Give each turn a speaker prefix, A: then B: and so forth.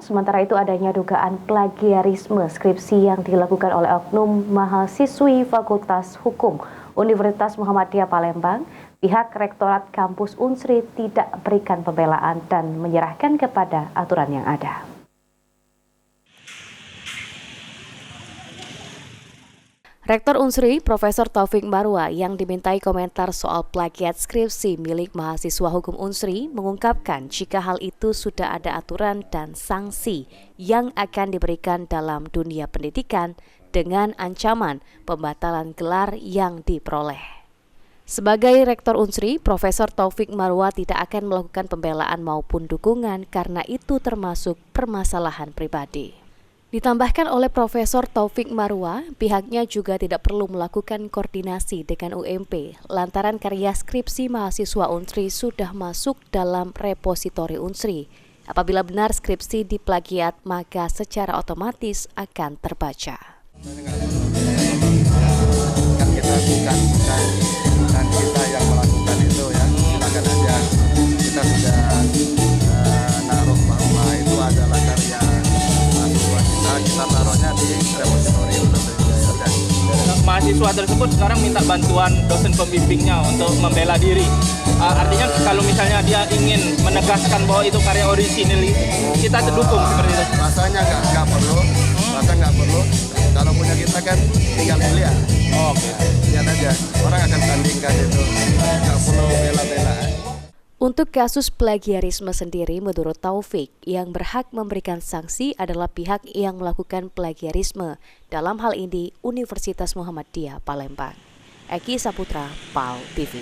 A: Sementara itu adanya dugaan plagiarisme skripsi yang dilakukan oleh oknum mahasiswi Fakultas Hukum Universitas Muhammadiyah Palembang. Pihak Rektorat Kampus Unsri tidak berikan pembelaan dan menyerahkan kepada aturan yang ada. Rektor Unsri, Profesor Taufik Marwa, yang dimintai komentar soal plagiat skripsi milik mahasiswa hukum Unsri, mengungkapkan jika hal itu sudah ada aturan dan sanksi yang akan diberikan dalam dunia pendidikan dengan ancaman pembatalan gelar yang diperoleh. Sebagai Rektor Unsri, Profesor Taufik Marwa tidak akan melakukan pembelaan maupun dukungan karena itu termasuk permasalahan pribadi. Ditambahkan oleh Profesor Taufik Marwa, pihaknya juga tidak perlu melakukan koordinasi dengan UMP lantaran karya skripsi mahasiswa Unsri sudah masuk dalam repositori Unsri. Apabila benar skripsi diplagiat, maka secara otomatis akan terbaca.
B: Kan kita bukan kita yang melakukan itu ya, silakan aja. Kita sudah naruh bahwa itu adalah karya mahasiswa kita taruhnya di repositori
C: mahasiswa tersebut sekarang minta bantuan dosen pembimbingnya untuk membela diri. Artinya kalau misalnya dia ingin menegaskan bahwa itu karya orisinil, kita dukung seperti itu.
B: Rasanya nggak perlu, Kalau punya kita kan tinggal kuliah.
C: Oke.
B: Lihat aja, orang akan bandingkan itu, nggak perlu bela-belaan.
A: Untuk kasus plagiarisme sendiri, menurut Taufik, yang berhak memberikan sanksi adalah pihak yang melakukan plagiarisme. Dalam hal ini, Universitas Muhammadiyah Palembang. Eki Saputra, PAL TV.